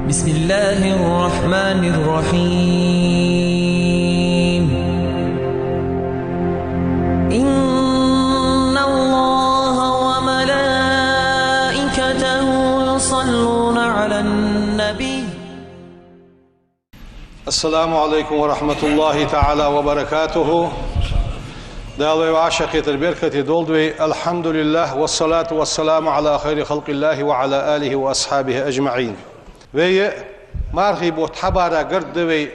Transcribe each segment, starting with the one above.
بسم الله الرحمن الرحيم إن الله وملائكته يصلون على النبي. السلام عليكم ورحمة الله تعالى وبركاته. دالوي وعشقة البركة دولدوي الحمد لله والصلاة والسلام على خير خلق الله وعلى آله وأصحابه أجمعين. وي مارخي بوت حبارا قردوي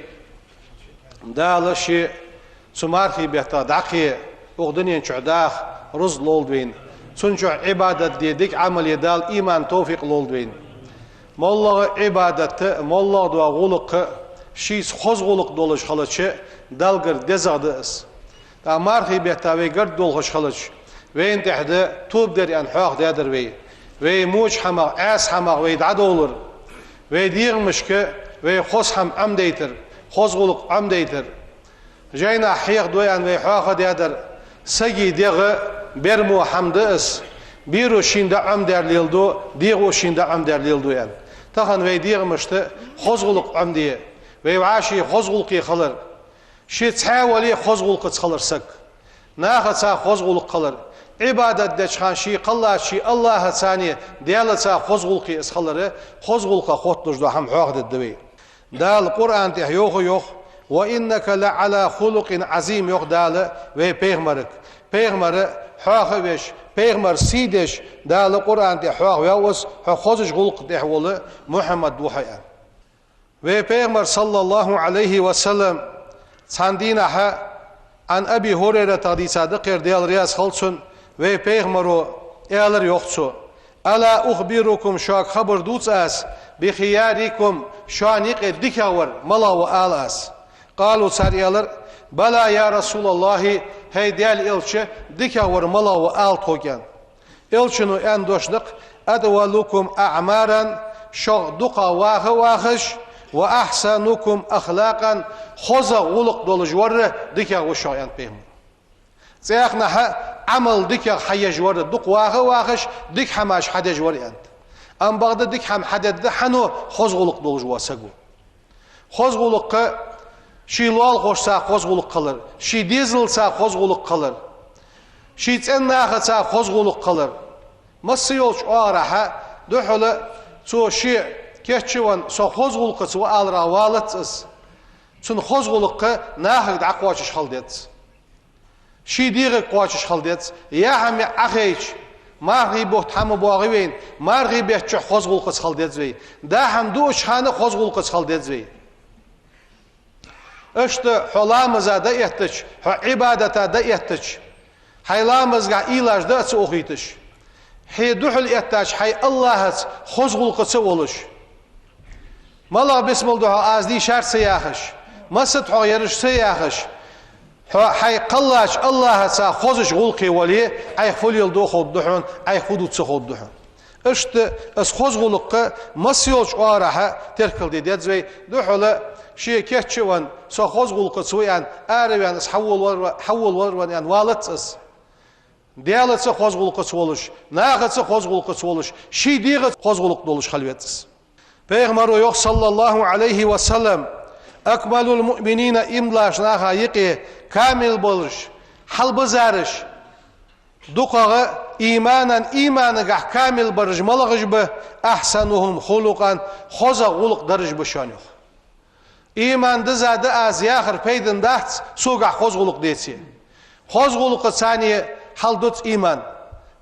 دالشي سمارخي بيتا دعقي اغدنين شعداخ رز لولدوين سنشع عبادة ديك عمل يدال إيمان توفيق لولدوين مولغ عبادة مولغ دوا غلق شيس خوز غلق دولش خلچ دالگر دزادس دا مارخي بيتا وي قرد دولش خلچ وين تحد توب دري ان حاق دادر وي موج حماق عاس حماق وي دعدولر وي دير مشكة وي خوز حم عم ديتر خوز غلق عم ديتر جاينا حيق دويان وي حاق دادر سجي ديغ برمو حمدس بيرو شين دا عم در ليلدو ديغو شين دا عم در ليلدو يعني تخن وي ديغ مشت خوز غلق عم دي وي وعاشي خوز غلقي خلر شي تحاولي خوز غلق تخلر سك ناخد خوز غلق خلر عبادة دشخان شي قلا شي الله ثاني ديالة خوزغلقي اسخلره خوزغلقا خوتنج دو هم حاق الدوي دال القرآن تح يوخ وإنك لعلى خلق عظيم يوخ دال وي بيغمر حاق ويش بيغمر سيدش دال القرآن تح حاق ويوس خوزج غلق تح ولا محمد دوحيان وي بيغمر صلى الله عليه وسلم صندينها عن أبي هريرة رضي صادق ديال رياض خلصن وي پیغمبرو ایالر یوخچو الا اخبركم شاك خبر دوت اس بخياركم شانق ديكاور ملا وآل اس قالوا ساريالر بلا يا رسول الله هي ديال الچه ديكاور ملا وآل توگن الچنو ان دوشلق ادولكم اعمارا شاق دقا واخش واحسنكم اخلاقا خوزا غلق دولجور ديكاور شايان پیغمبر زيخنا عمل ديك حيج ورد دق واخش ديك حماش حدج وريانت ام بغدا ديك حم حدد حنو خوزغلق دولج واسغو خوزغلق شي لول خوشسا خوزغلق قلر شي ديزل سا خوزغلق قلر شي تناخ سا خوزغلق قلر مسيوش اراها دحل تو شي كيتشوان سو خوزغلق سو الرا والتس سن خوزغلق ناخد عقواش خلدت شي ديغ قواچش خلدت يا هم اخيش مارغي بوت هم باغوين مارغي بيچ خوزغلقس خلدت وي دا هم دوش خانه خوزغلقس خلدت وي اشت حلامزا دا يهتش عبادتا دا يهتش حيلامزغا إيلاج دا اوخيتش حي دحل يهتش حي الله خوزغلقس ولش مالا بسم الله ازدي شرط سياخش مسد حيرش سياخش حي قلاش الله سا خوزش غلقي ولي اي فوليل دو خود دحون اي خودوت خود دحون اشت اس خوز غلق مسيوش اراها تركل دي دزوي دحول شي كيتشوان سا خوز غلق سويان اريان اس حول ور يعني والتس ديالت خوز غلق سولش ناغت خوز غلق سولش شي ديغ خوز غلق دولش خلوتس پیغمبر يوخ صلى الله عليه وسلم أكمل المؤمنين إملاش ناها يقي كامل بولش حل بزارش دقاغ إيمانا كامل برج ملغج به أحسنهم خلقا خوزا غلق درج بشانيخ إيمان دزاد آزياخر بيدن دهت سوغا خوز غلق ديتي خوز غلق ثانية حل دوت إيمان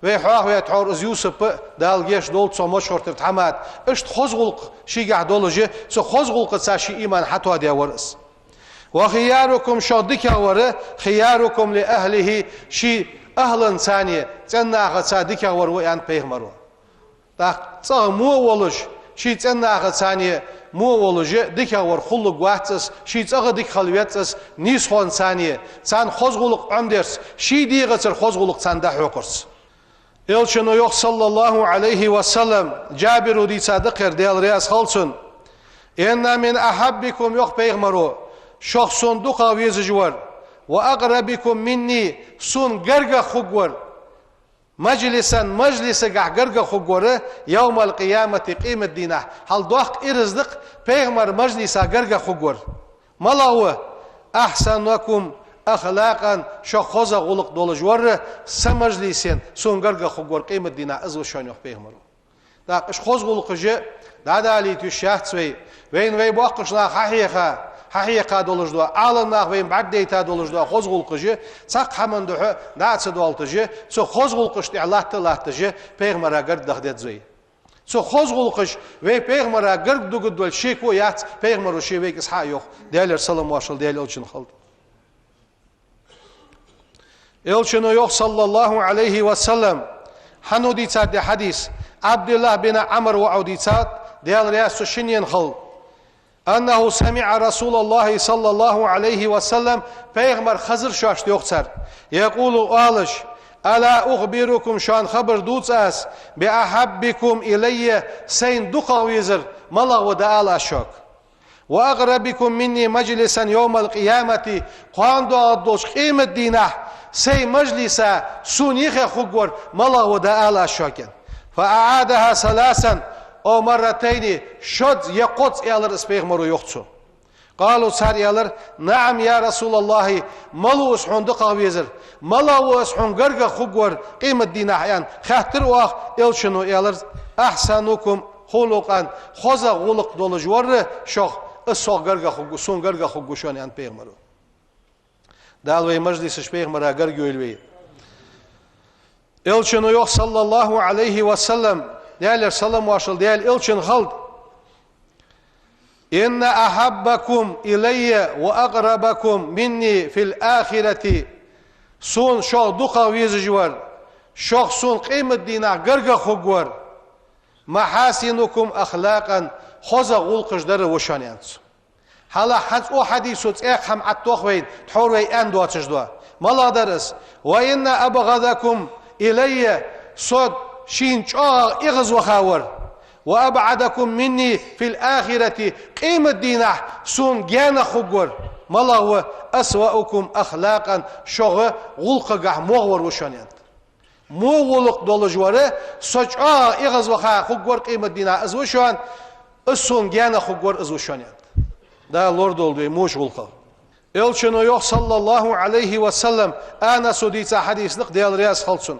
ويحواه ويتحور از يوسف دالجيش دولت سو مشهور تفتحمات اشت خوزغلق شي قاعد دولجي سو خوزغلق تساشي ايمان حتى دي ورس وخياركم شادك ور خياركم لاهله شي اهلا ثانيه تناغ صادق ور وان پیغمبر تا مو ولش شي تناغ ثانيه مو ولج ديك ور خلق واتس شي تغ ديك خلويتس نيس خون ثانيه سان خوزغلق عمدرس شي ديغتر خوزغلق ساندا حوقرس Elçino yok sallallahu aleyhi ve sellem Cabir di sadık diyal riyaz halsın. Enna min ahabbikum yok peygmaru. Şahsun duqa vezij var. Ve aqrabikum minni sun garga khugwar. مجلسا مجلس قرق خقور يوم القيامة قيمة دينه هل دوق إرزدق پیغمبر مجلس قرق خقور ملاوه أحسنكم أخلاقا شو خوزا غلق دولجور سمجلسين سون قرق خقور قيمة دينه أزو شانيوخ پیغمبر دا اش خوز غلق جه دا دالي تو شاخت وي وين وي باقشنا حقيقة دولج دوا عالم وين بعد ديتا دولج دوا خوز غلق جه ساق حمن دو دا سدوالت جه سو خوز غلقش الله تجه پیغمبر قرق دخدت زوي سو خوز غلقش وي پیغمبر قرق دو دول شيكو يات پیغمبر شي وي كس حيوخ ديال سلام واشل ديال الچن خلد الچن يوخ صلى الله عليه وسلم حنو ديتا دي حديث عبد الله بن عمرو وعوديتات ديال رياس شنين خل أنه سمع رسول الله صلى الله عليه وسلم پیغمبر خزر شاشت يوختر يقول آلش ألا أخبركم شان خبر دوت أس بأحبكم إلي سين دقا ويزر ملا ودآل أشوك وأقربكم مني مجلسا يوم القيامة قاندو أدوش قيمة دينه سي مجلسا سونيخ خقور ملا ودآل أشوكين فأعادها ثلاثا أو مرتين شد يقوت إلى اسبيغمرو يختصو قالوا سار يالر نعم يا رسول الله ملو اسحون دقا ويزر ملو اسحون قرق خقور قيمة دين أحيان خاطر واخ إلشنو يالر أحسنكم خلقا خوزا غلق دولج ور شوخ اسوغ قرق خقو سون قرق خقو شون يان بيغمرو دالوي مجلس اسبيغمرا قرق يلوي إلشنو يوخ صلى الله عليه وسلم ديال سلام واشل ديال إلشن خلد إن أحبكم إلي وأقربكم مني في الآخرة سون شوخ دقا ويزجور شوخ سون قيمة دينا قرق خقور محاسنكم أخلاقا خوزا غلقش در وشانيانس حالا حدث او حديثو تسيخ هم عطوخ وين تحور وي اندوا تجدوا ملا درس وإن أبغضكم إلي صد شين شاق إغز وخاور وأبعدكم مني في الآخرة قيمة دينه سون جانا خقور ملا هو أسوأكم أخلاقا شغ غلق مغور وشانيانت مو غلق دول جواره سوچ إغز وخا خقور قيمة دينه أزوشان السون جانا خقور أزوشانيانت دا لورد oldu موش غلقه Elçino yok sallallahu aleyhi ve sellem ana sudita hadislik diyal riyaz khalsun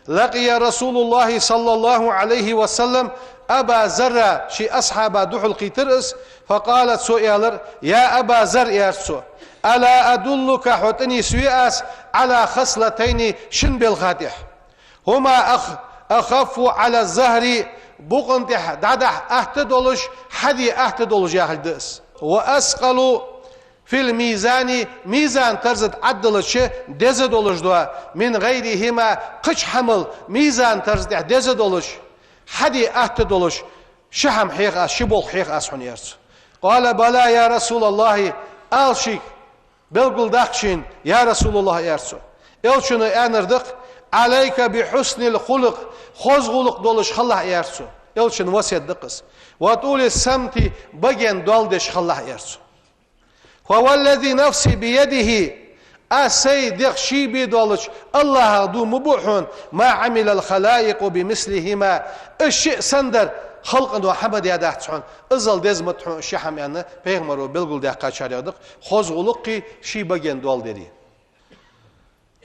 لقي رسول الله صلى الله عليه وسلم أبا زر شي أصحاب دحل قيترس فقالت سؤالر يا أبا زر يارسو ألا أدلك حتني سوياس على خصلتين شن بالخاتح هما أخف على الزهر بقنتح دعدح أهتدولش حدي أهتدولش يا هلدس وأسقلوا في الميزان ميزان ترزد عدلش دزدولش دوا من غيرهما قش حمل ميزان ترزد دزدولش حدي أهتدولش شحم حيق أس شبول حيق أس حنيرس قال بلا يا رسول الله ألشيك بلقل داخشين يا رسول الله يرسو إلشنو أنردق عليك بحسن الخلق خوز غلق دولش خلاه يرسو إلشن وسيد دقس وطول السمت بجن دولدش خلاه يرسو فوالذي نفسي بيده أسيدق شي بيدولش الله دو مبوحون ما عمل الخلائق بمثلهما الشيء سندر خلق دو حمد يا تحون ازل دزمت شحم يعني پیغمبر بلغل دقه چاريادق خوز غلقي شي بجن دول دي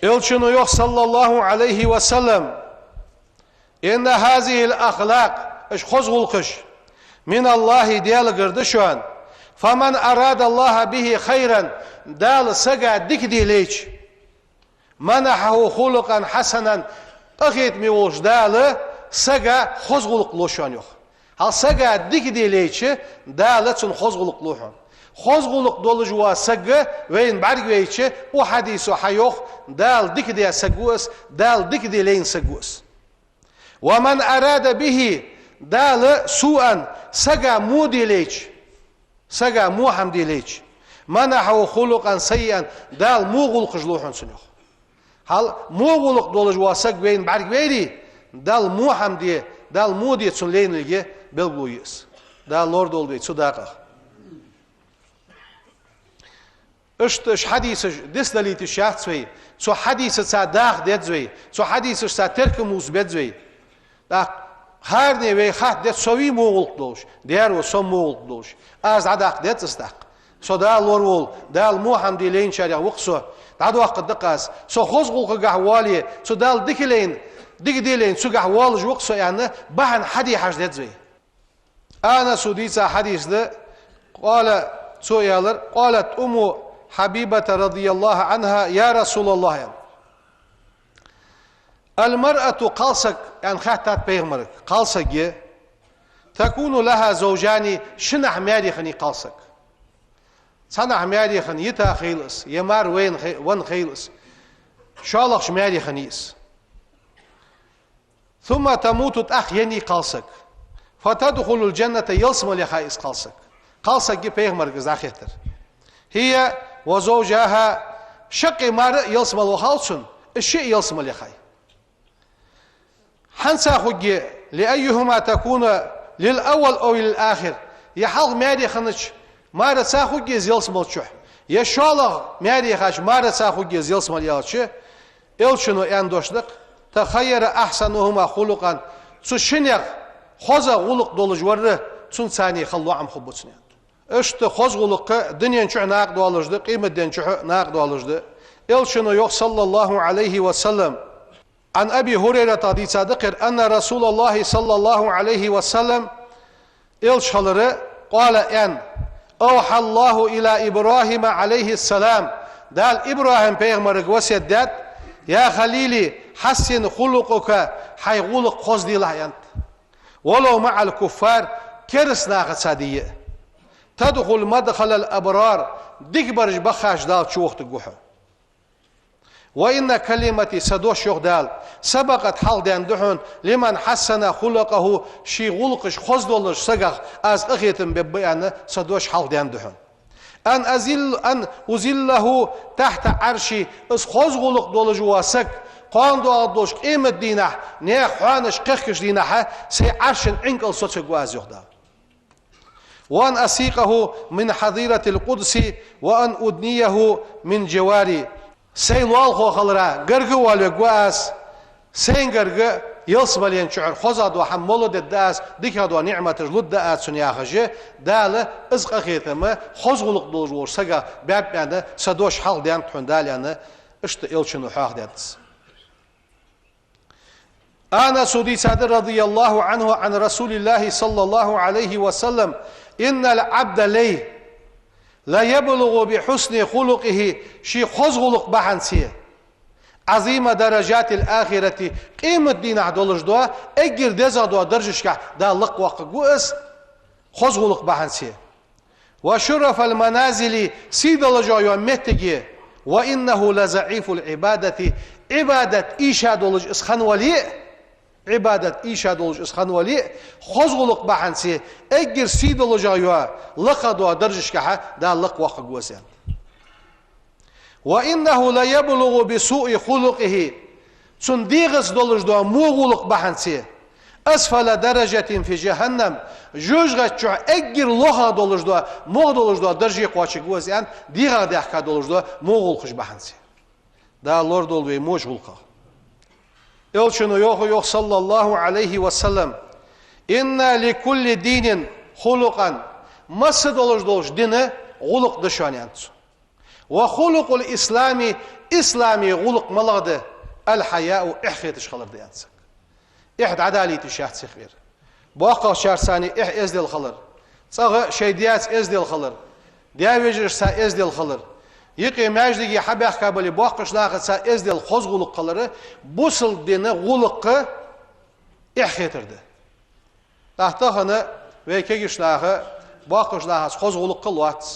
الچنو يخ صلى الله عليه وسلم إن هذه الأخلاق اش خوز غلقش من الله ديال قردشوان فمن أراد الله به خيرا دال سجا ديك دي ليش منحه خلقا حسنا أخيت ميوش دال سجا خزغلق لوشان يخ هل سجا ديك دي ليش دال تون خزغلق لوحان خزغلق دول جوا سجا وين بعد ويش وحديث حيوخ دال ديك دي سجوس دال ديك دي لين سجوس ومن أراد به دال سوءا سجا مودي ليش سجا مو حمدي ليش منحه خلقا سيئا دال مو غلق جلوحن سنيخ هل مو غلق دولج واسق بين بعد ويري دال مو حمدي دال مو دي تسن لين لجي بلغويس دال لورد دول بيت صداقه اشتش حديث دس دليت الشاخ سوي سو حديث سا داخ ديت زوي سو حديث سا ترك موس بيت زوي دا هارني وي خات ديت سوي موغلق دوش ديارو سو موغلق دوش از عداق ديت استاق سو دال ورول دال موحم دي لين شارع وقسو دادو وقت دقاس سو خزغلق قهوالي سو دال ديكلين ديلين سو قهوالج وقسو يعني بحن حدي حاج ديت زوي أنا سوديسا حديث ده قال سؤالر قالت أم حبيبة رضي الله عنها يا رسول الله يعني. المرأة قالسك يعني خاتات بيغمرك قالسك تكون لها زوجان شنح ماري خني قالسك صنع ماري خني يتا خيلس يمار وين خيلس شالخ ماري خنيس ثم تموت تأخ يني قالسك فتدخل الجنة يلسم لخائس قالسك بيغمرك زاخيتر هي وزوجها شق مار يلسم الوخالسن الشيء يلسم لخاي حنسا خجي لأيهما تكون للأول أو للآخر يحال ماري خنش مار ساخجي يلسم الشح يشالغ ماري خاش مار ساخجي يلسم اليالش إلشنو يندوشلق تخير أحسنهما خلقا تشنيغ خوزا غلق دولج ورده تون ثاني خلو عم خبوتسني اشت خوز غلق دنيا نشع ناق دولجده قيمة دين نشع ناق دولجده إلشنو يوخ صلى الله عليه وسلم عن أبي هريرة رضي صادق أن رسول الله صلى الله عليه وسلم إلشهلر قال أن أوحى الله إلى إبراهيم عليه السلام دال إبراهيم بيغمرق وسيدات يا خليلي حسن خلقك حي غلق خوز دي لحيانت ولو مع الكفار كرسنا غسادية تدخل مدخل الأبرار ديكبرج بخاش دال شوخت قوحة وإن كلمة سدوش يغدال سبقت حال دان دحون لمن حسن خلقه شي غلقش خوز دولش سقخ از اخيتم ببيان سدوش حال دان دحون أن أزله تحت عرشي اس خوز غلق دولج واسك قان دو دوش قيمة دينه نه خوانش قخش دينه سي عرشن انقل صوت غواز يغدا وان اسيقه من حظيرة القدس وان ادنيه من جواري سي لوال خو خلرا غرغ والو غواز سين غرغ يلسبلين شعر خوزاد وحمولو دداس ديكادو نعمه لد اتسن ياخجه دال ازق خيتم خوزغلق دولج ورسغا باب يعني سدوش حال ديان تندال يعني اشت يلشنو حاق داتس أنا سودي سادر رضي الله عنه عن رسول الله صلى الله عليه وسلم إن العبد لي لا يبلغ بحسن خلقه شي خزغلق بحنسيه عظيم درجات الآخرة قيمة دين عدولش دوا اجر دزا دوا درجشك دا لق وقوس خزغلق بحنسيه وشرف المنازل سيد لجايو متجي وإنه لزعيف العبادة عبادة إيشا دولج اسخن ولي عبادة إيشا دولج اسخن ولي خزغلق بحنسي اجر سيد لجايو لقدوا درجشك دا لق وقوسين وإنه لا يبلغ بسوء خلقه صنديغس دولج دوا موغلق بحنسي أسفل درجة في جهنم جوجغت شو اجر لوها دولج دوا موغ دولج دوا درجي قواشي قوسين ديغا ديحكا دولج دوا موغلقش بحنسي دا لور دولوي موش غلقا يلشنو يوخ صلى الله عليه وسلم إن لكل دين خلقا مس دولج دين غلق دشان ينتو وخلق الإسلام إسلامي غلق ملغده الحياء إحخيتش خلر ديانسك إحد عدالي تشاهد سخير بواقع شارساني إح إزدي الخلر صغى شيديات إزدي الخلر دياويجر سا إزدي الخلر يقي ماجدي حبي أخكابلي بواقش لاغت سا إزدي الخوز غلق قلره بوصل دينا غلق إحخيتر ده تحتخنا ويكيش لاغة بواقش لاغت خوز غلق قلوات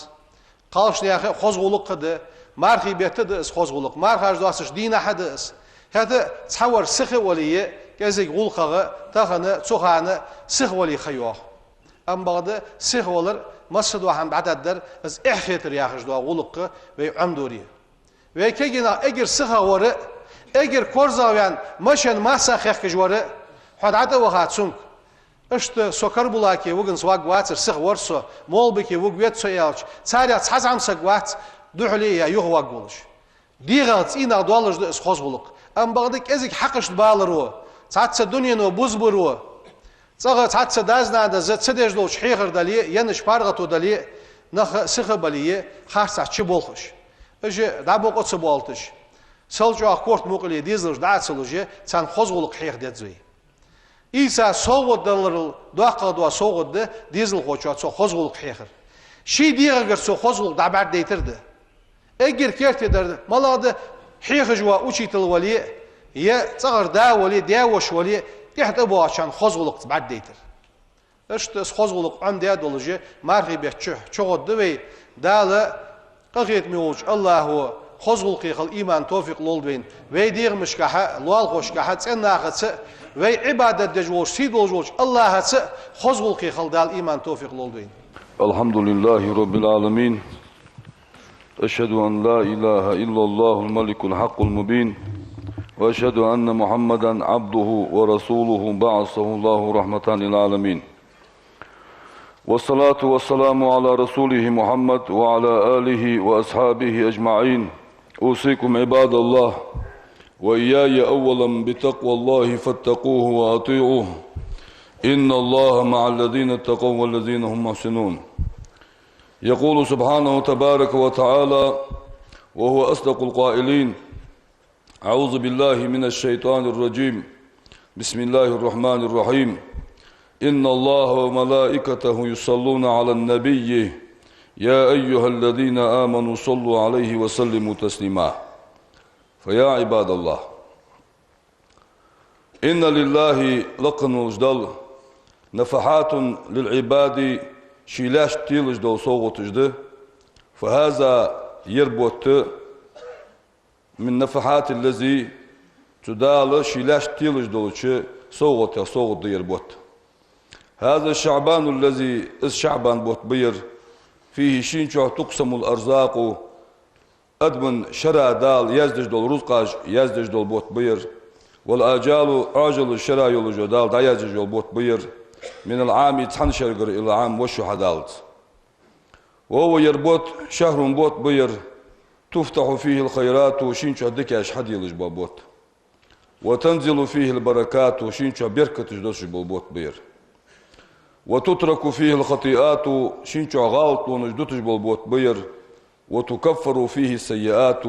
قالش نياخي خوز غلق ده مارخي بيتده اس خوز غلق مارخاش دواسش دينا حده اس هذا تصور سخي وليه كازيك غلقه تخنا تسخانه سخ ولي خيوه ام بعد سخ ولر مسجد وهم بعد در از احخيتر ياخش دو غلقه و عمدوري و كيجنا اجر سخ ور اجر كورزاويان مشن ماسا خخ جوره حدعته وخاتسونك اشت سكر بلاكي وجن سواق واتر سخ ورسو مول بكي وجويت سيالش ساريا تحزم سقوات دحلي يا يهوى قولش ديغات إنا دوالش دس خزغلق أم بغدك إزك حقش بالرو تعتس الدنيا نو بوزبرو تغا تعتس دازنا دا زت سديج دول شحيغر دالي ينش بارغتو دالي نخ سخبالي خاصة تشبولخش اجي دابو قص بولتش سلجو اخورت موقلي ديزلش داتسلوجي تان خزغلق حيغ دزوي إيسا صوت دلر دواقع دوا صوت ده ديزل خوشات سو خزغلق حيغر شي ديغر سو خزغلق دابر ديترده اگر كيرت درد مالا حيغ جوا اوشيتل ولي يا صغر دا ولي داوش ولي تحت ابو عشان خزغلق بعد ديتر اشت خزغلق عند يدولجي مارغي بيتشو چوغد دوي دال قغيت ميوج الله هو خزغلق يخل ايمان توفيق لولدوين وي ديغ مشكحه لوال خوشكحه تناخت وي عباده دجوش سيدولجوش الله هت خزغلق يخل دال ايمان توفيق لولدوين الحمد لله رب العالمين أشهد أن لا إله إلا الله الملك الحق المبين وأشهد أن محمدا عبده ورسوله بعثه الله رحمة للعالمين والصلاة والسلام على رسوله محمد وعلى آله وأصحابه أجمعين أوصيكم عباد الله وإياي أولا بتقوى الله فاتقوه وأطيعوه إن الله مع الذين اتقوا والذين هم محسنون يقول سبحانه تبارك وتعالى وهو أصدق القائلين أعوذ بالله من الشيطان الرجيم بسم الله الرحمن الرحيم إن الله وملائكته يصلون على النبي يا أيها الذين آمنوا صلوا عليه وسلموا تسليما فيا عباد الله إن لله لقن وجدل نفحات للعباد شيلاش تيلج دول صوغت جده فهذا يربط من نفحات الذي تدال شيلاش تيلج دول صوغت يربط هذا الشعبان الذي الشعبان بوت بير فيه شينشو تقسم الأرزاق أدمن شرع دال يزدج دول رزقاج يزدج دول بوت بير والآجال عاجل الشرع يولجو دال دا يزدج دول بوت بير من العام تحنشرقر إلى عام وشو حدالت وهو يربط شهر بوت بير تفتح فيه الخيرات وشينشو دكاش حد يلج بابوت وتنزل فيه البركات وشينشو بيركة جدوش بالبوت بير وتترك فيه الخطيئات شينشو غالط ونجدوتش بالبوت بير وتكفر فيه السيئات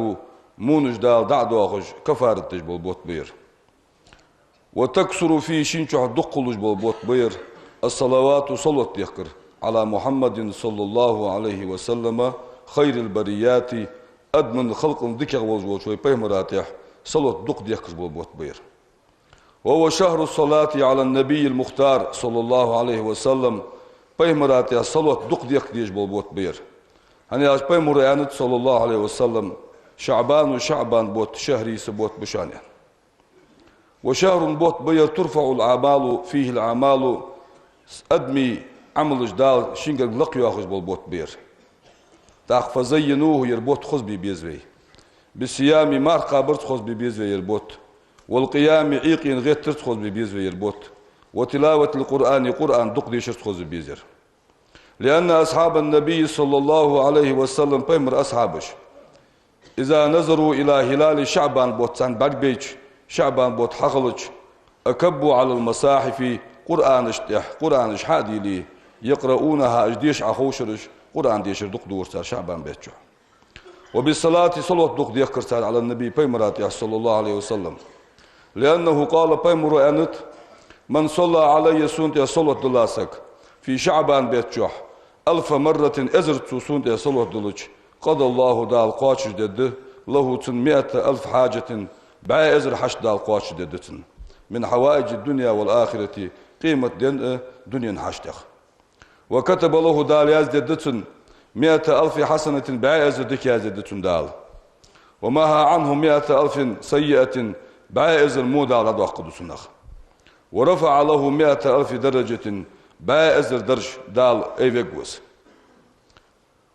مونج دال دعدو أخش كفارتش بالبوت بير وتكسر فيه شينشو دقلج بالبوت بير الصلوات صلوة يخكر على محمد صلى الله عليه وسلم خير البريات أدمن خلق ذكر وزوج ويبهمراتح صلوة دق يخكر بالبوت بير وهو شهر الصلاة على النبي المختار صلى الله عليه وسلم بهمراتح صلوة دق يخكر بالبوت بير هني أش بهمرانت صلى الله عليه وسلم شعبان وشعبان بوت شهري سبوت بشانه وشهر بوت بير ترفع الأعمال فيه الأعمال أدمي عمل جدال شينجل لقيو أخذ بالبوت بير تاق فزينوه يربوت خذ بيزوي بالصيام مارقا برت خذ بيزوي يربوت والقيام عيقين غير ترت خذ بيزوي يربوت وتلاوة القرآن قرآن دق دي شرت خذ بيزر لأن أصحاب النبي صلى الله عليه وسلم بيمر أصحابش إذا نظروا إلى هلال شعبان بوت سان باك شعبان بوت حقلج أكبوا على المصاحف قرآنش حادي لي يقرؤونها أجديش عخوشرش قرآن ديشر دق دورتار شعبان بيتشو وبالصلاة صلوة دق ديكرتار على النبي بيمراتي صلى الله عليه وسلم لأنه قال بيمر أنت من صلى علي سنت صلوة دلاسك في شعبان بيتشو 1000 مرة أزرت سنت صلوة دلج قضى الله دال قاتش دده له 100,000 حاجة بعي أزر حش دال قاتش ددتن من حوائج الدنيا والآخرة قيمة دنيا حشتخ وكتب له دال يزددتن 100,000 حسنة بعي أزر دك يزددتن دال وماها عنه 100,000 سيئة بعي أزر مو دال عدو قدسنخ ورفع له 100,000 درجة بعي أزر درج دال أيفيقوس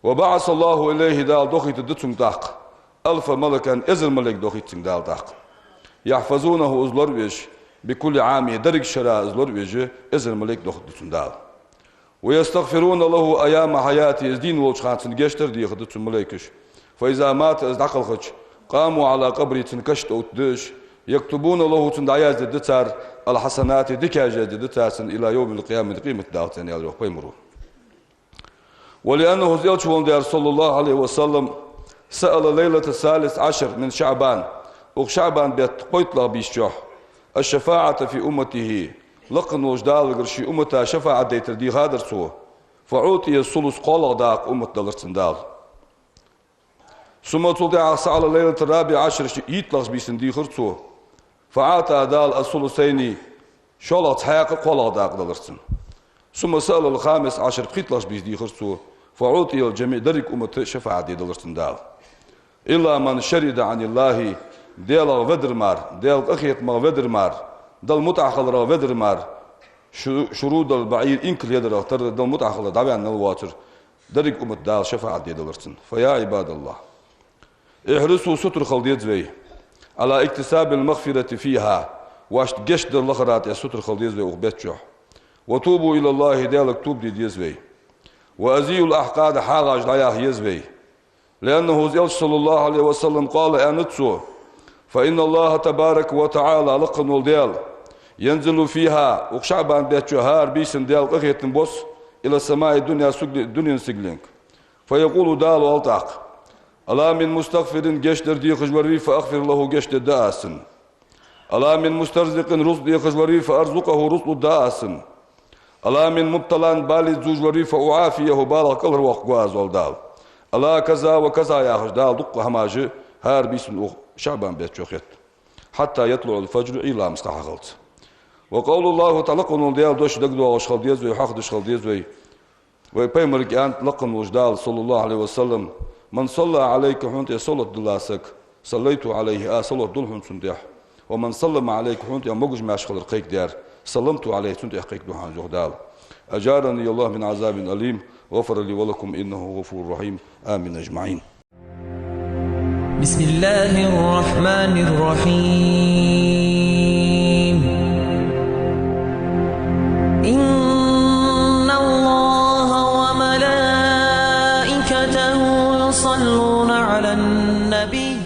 وبعث الله إليه دال دوخيت دتن داق 1000 ملكا إزر ملك دوخيت دال داق يحفظونه أزلور ويش بكل عام درج شراء أزلور ويش إزر ملك دوخيت دال ويستغفرون له أيام حياته إزدين والشخانسن جشتر دي خدتن ملكش فإذا مات أزدعقل خج قاموا على قبري تنكشت أو تدش يكتبون له تندعياز الدتار الحسنات دكاجة دتاسن إلى يوم القيامة قيمة دعوتين يا روح بيمرو ولأنه زيادش والديار صلى الله عليه وسلم سأل ليلة الثالث عشر من شعبان وشعبان بيت قيت له بيشجح الشفاعة في أمته لقن وجدال قرشي أمتها شفاعة ديتر دي غادر سوه فعوتي الثلث قال داق أمة دلرتن دال ثم تلدع سأل ليلة الرابع عشر يتلغز بيسن دي خرطوه فعاتا دال الثلثين شلط حاق قال داق دلرتن ثم سأل الخامس عشر قيتلغز بيس دي خرطوه فعوتي الجميع درك أمة شفاعة دي دلرتن دال إلا من شرد عن الله ديال ودرمار ديال أخيت ما ودرمار دل متعخل را ودرمار شرود البعير إنكل يدر تر دل متعخل دعوة عن الواتر درك أمة دال شفاعة دي دلرتن فيا عباد الله احرصوا ستر خلديت زي على اكتساب المغفرة فيها واش قشد الأخرات يا ستر خلديت زي وغبتشوح وتوبوا إلى الله ديالك توب دي ديزوي وأزيوا الأحقاد حاغاج لاياه يزوي لأنه زيال صلى الله عليه وسلم قال أنتسو فإن الله تبارك وتعالى لقن والديال ينزل فيها وشعبان بيتشو هار بيسن ديال أخيت بوس إلى السماء الدنيا سجلينك فيقول دال والتاق ألا من مستغفر جشتر دي خجوري فأغفر له جشتر داسن ألا من مسترزق رزق خجوري فأرزقه رزق داسن ألا من مبتلان بالي زوجوري فأعافيه بالك الر وقواز والدال ألا كذا وكذا يا خجدال دق هماجي هار بيسن شعبان بيتشو خيت حتى يطلع الفجر إلى مستحقلت وقول الله تلقن ديال دوش دقدو وشخل ديزوي وحق دشخل ديزوي ويبيمرك أنت لقن وجدال صلى الله عليه وسلم من صلى عليك حنت صلت دلاسك صليت عليه صلت دلحن سندح ومن سلم عليك حنت مجج ما شخل رقيك دير سلمت عليه سندح قيك دحان جهدال أجارني الله من عذاب أليم غفر لي ولكم إنه غفور رحيم آمين أجمعين. بسم الله الرحمن الرحيم. إن الله وملائكته يصلون على النبي